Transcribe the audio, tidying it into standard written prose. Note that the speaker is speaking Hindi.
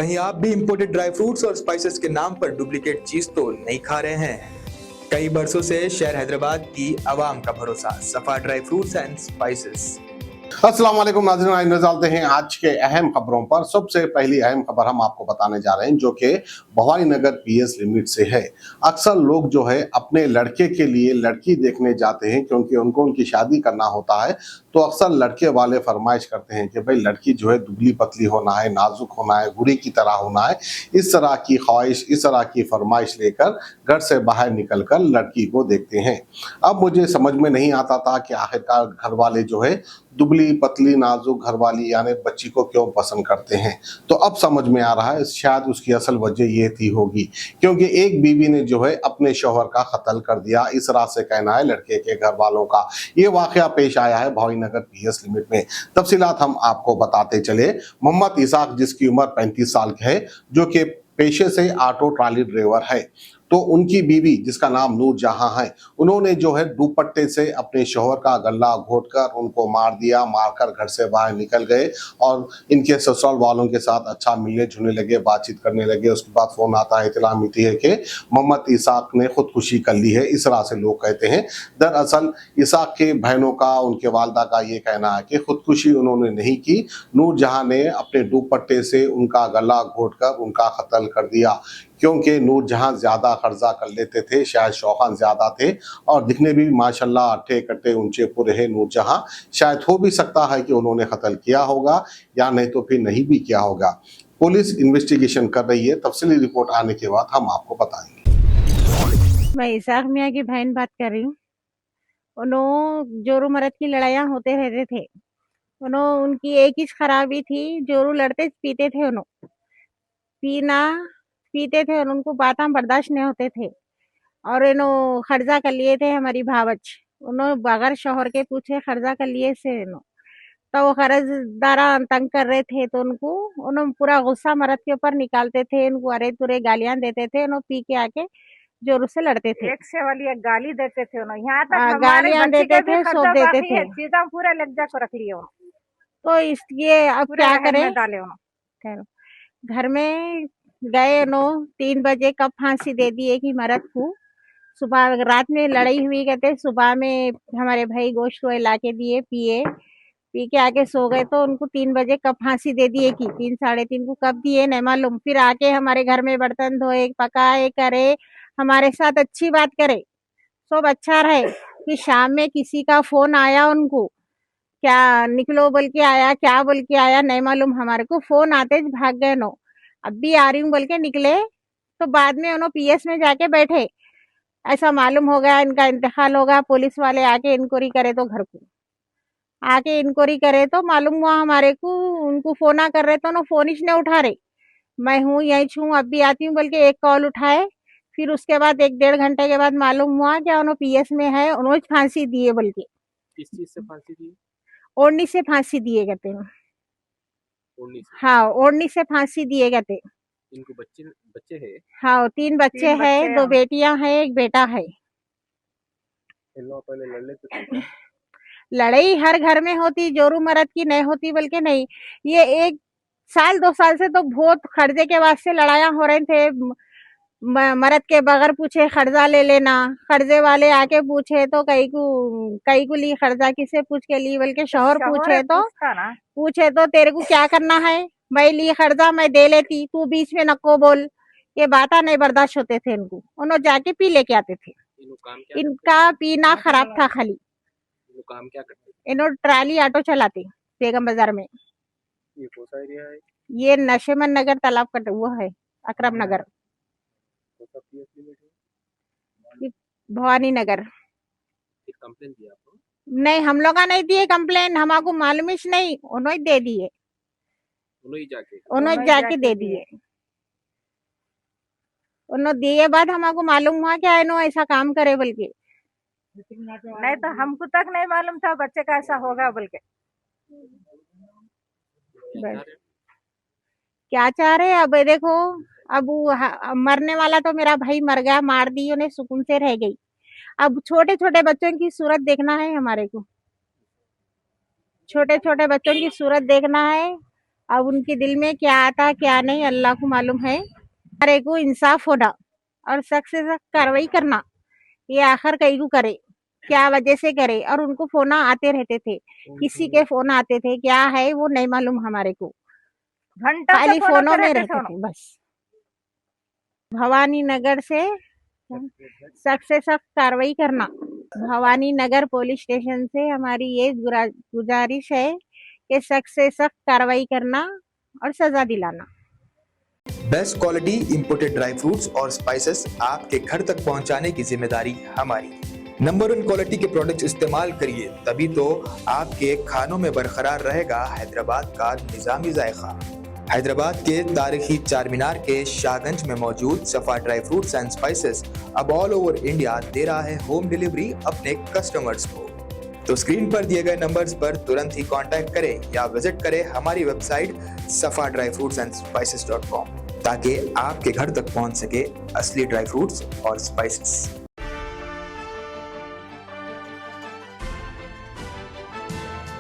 कहीं आप भी इंपोर्टेड ड्राई फ्रूट्स और स्पाइसेस के नाम पर डुप्लीकेट चीज तो नहीं खा रहे हैं? कई बरसों से शहर हैदराबाद की आवाम का भरोसा सफा ड्राई फ्रूट्स एंड स्पाइसेस। अस्सलाम वालेकुम नाज़रीन, आइए नजर डालते हैं आज के अहम खबरों पर। सबसे पहली अहम खबर हम आपको बताने जा रहे हैं जो कि भवानी नगर पीएस लिमिट से है। अक्सर लोग जो है अपने लड़के के लिए लड़की देखने जाते हैं क्योंकि उनको उनकी शादी करना होता है, तो अक्सर लड़के वाले फरमाइश करते हैं कि भाई लड़की जो है दुबली पतली होना है, नाजुक होना है, गुड़ी की तरह होना है। इस तरह की ख्वाहिश, इस तरह की फरमाइश लेकर घर से बाहर निकलकर लड़की को देखते हैं। अब मुझे समझ में नहीं आता था कि आखिरकार घर वाले जो है दुबली पतली नाजुक घरवाली यानी बच्ची को क्यों पसंद करते हैं। तो अब समझ में आ रहा है शायद उसकी असल वजह ये थी होगी क्योंकि एक बीवी ने जो है अपने शौहर का कत्ल कर दिया, इस तरह से कहना है लड़के के घर वालों का। ये वाकया पेश आया है भवानी नगर पीएस लिमिट में। तफसीलात हम आपको बताते चले। मोहम्मद इसाक जिसकी उम्र 35 साल है, जो कि पेशे से ऑटो ट्राली ड्राइवर है, तो उनकी बीवी जिसका नाम नूर जहां है, उन्होंने जो है दुपट्टे से अपने शौहर का गला घोंटकर उनको मार दिया। मारकर घर से बाहर निकल गए और इनके ससुराल वालों के साथ अच्छा मिलने जुलने लगे, बातचीत करने लगे। उसके बाद फोन आता है, इत्तला मिलती है कि मोहम्मद इसाक ने खुदकुशी कर ली है। इस तरह से लोग कहते हैं। दरअसल इसाक के बहनों का, उनके वालदा का ये कहना है कि खुदकुशी उन्होंने नहीं की, नूर जहां ने अपने दुपट्टे से उनका गला घोंटकर उनका कत्ल कर दिया। क्योंकि नूर जहां ज्यादा खर्चा कर लेते थे, शायद शौकान ज्यादा थे और दिखने भी माशाल्लाह अट्ठे कट्टे ऊंचे पूरे हैं नूर जहां। शायद हो भी सकता है कि उन्होंने कत्ल किया होगा या नहीं तो फिर नहीं भी किया होगा। पुलिस इन्वेस्टिगेशन कर रही है। तफसीली रिपोर्ट आने के बाद हम आपको बताएंगे। मैं इसाक मियाँ की बहन बात कर रही हूँ। उन्होंने जोरू मरद की लड़ाइयाँ होते रहते थे। उन्होंने उनकी एक ही खराबी थी, जोरू लड़ते पीते थे। उन्होंने पीते थे और उनको बातें बर्दाश्त नहीं होते थे और इनो खर्जा कर लिए थे हमारी भावच। उन्होंने बगैर शौहर के पूछे खर्जा कर लिए से इनो, तो वो कर्जदारा तंग कर रहे थे तो उन्होंने पूरा गुस्सा मर्द के ऊपर निकालते थे। उनको अरे तुरे गालियां देते थे। उन्होंने पी के आके जोर से लड़ते थे। एक से वाली एक गाली देते थे उन्होंने, यहाँ तक हमारे गालियां बच्ची देते के भी थे, सौंप खर्चा देते बाकी है, थे। चीज़ा पूरा लज्जा को रख लिया उन्होंने, तो इसलिए अब पूरे क्या रहन करें। में डाले उन्होंने। घर में गए नो 3 बजे कब फांसी दे दी एक ही मर्द को। सुबह रात में लड़ाई हुई, कहते सुबह में हमारे भाई गोश्त ला के दिए, पिए, पी के आके सो गए तो उनको 3 बजे कब फांसी दे दी कि 3 साढ़े 3 को कब दिए नहीं मालूम। फिर आके हमारे घर में बर्तन धोए, पकाए, करे, हमारे साथ अच्छी बात करे, सब अच्छा रहे। कि शाम में किसी का फोन आया उनको, क्या निकलो बोल के आया, क्या बोल के आया नहीं मालूम। हमारे को फोन आते ही भाग गए नो, अब भी आ रही हूँ बोल के निकले। तो बाद में उन्होंने पीएस में जाके बैठे, ऐसा मालूम हो गया इनका इंतकाल होगा। पुलिस वाले आके इंक्वायरी करे तो घर को आके इंक्वायरी करे तो मालूम हुआ हमारे को। उनको फोना कर रहे तो ना फोन ही नहीं उठा रहे। मैं हूँ यही छूँ, अब भी आती हूँ बोल के एक कॉल उठाए। फिर उसके बाद 1-1.5 घंटे के बाद मालूम हुआ क्या उन्होंने पीएस में है, उन्होंने फांसी दिए बोल के। किस चीज से फांसी दी? ओढ़नी से फांसी दिए कहते हैं। ओढ़नी से? हाँ, ओढ़नी से फांसी दिए कहते। इनको बच्चे बच्चे है? हाँ, 3 बच्चे हैं, 2 बेटियां हैं, 1 बेटा है। इन लोगों पहले लड़ लेते थे क्या? लड़ाई हर घर में होती, जोरू मर्द की नहीं होती बोल के नहीं। ये 1 साल 2 साल से तो बहुत खर्जे के वास्ते लड़ाइयाँ हो रहे थे। मर्द के बगैर पूछे खर्जा ले लेना, खर्जे वाले आके पूछे तो कई को ली खर्जा, किसे पूछ के ली बोल के। शौहर पूछे तो तेरे को क्या करना है, मैं ली खर्जा मैं दे लेती, तू बीच में नको बोल। ये बात नहीं बर्दाश्त होते थे इनको। उन्होंने जाके पी लेके आते थे। इनका पीना खराब था खाली। काम क्या करते? इन्होंने ट्राली ऑटो चलाते बेगम बाजार में। ये कौन सा एरिया है? ये नशेमन नगर तालाब का वो है, अकरम नगर, भवानी नगर। कंप्लेन दिया आपको? नहीं, हम लोग का नहीं दिए कंप्लेन, हमको मालूम ही नहीं, उन्होंने दे दिए। उन्होंने जाके दे दिए। उन्होंने दिए बाद हमको मालूम हुआ क्या इन्हों ऐसा काम करे बोल के। नहीं तो हमको तक नहीं मालूम था बच्चे का ऐसा होगा बोल के। क्या चाह रहे अब देखो, अब मरने वाला तो मेरा भाई मर गया, मार दी उन्हें, सुकून से रह गई। अब छोटे छोटे बच्चों की सूरत देखना है हमारे को, छोटे छोटे बच्चों की सूरत देखना है। अब उनके दिल में क्या आता क्या नहीं अल्लाह को मालूम है। हमारे को इंसाफ होना और सख्त से सख्त कार्रवाई करना, ये आखिर कई को करे, क्या वजह से करे। और उनको फोन आते रहते थे, किसी के फोन आते थे, क्या है वो नहीं मालूम हमारे को, घंटा खाली फोनों में रहते थे बस। भवानी नगर से सख्त से सख्त कार्रवाई करना, भवानी नगर पुलिस स्टेशन से हमारी ये गुजारिश है कि सख्त से सख्त कार्रवाई करना और सजा दिलाना। Best quality imported dry fruits और स्पाइसेस आपके घर तक पहुंचाने की जिम्मेदारी हमारी। नंबर 1 क्वालिटी के प्रोडक्ट्स इस्तेमाल करिए, तभी तो आपके खानों में बरकरार रहेगा हैदराबाद का निजामी जायका। हैदराबाद के तारीखी चार मीनार के शाहगंज में मौजूद सफा ड्राई फ्रूट्स एंड स्पाइसेस अब ऑल ओवर इंडिया दे रहा है होम डिलीवरी अपने कस्टमर्स को। तो स्क्रीन पर दिए गए नंबर्स पर तुरंत ही कांटेक्ट करें या विजिट करें हमारी वेबसाइट safadryfruitsandsspices.com ताकि आपके घर तक पहुंच सके असली ड्राई फ्रूट्स और स्पाइसेस।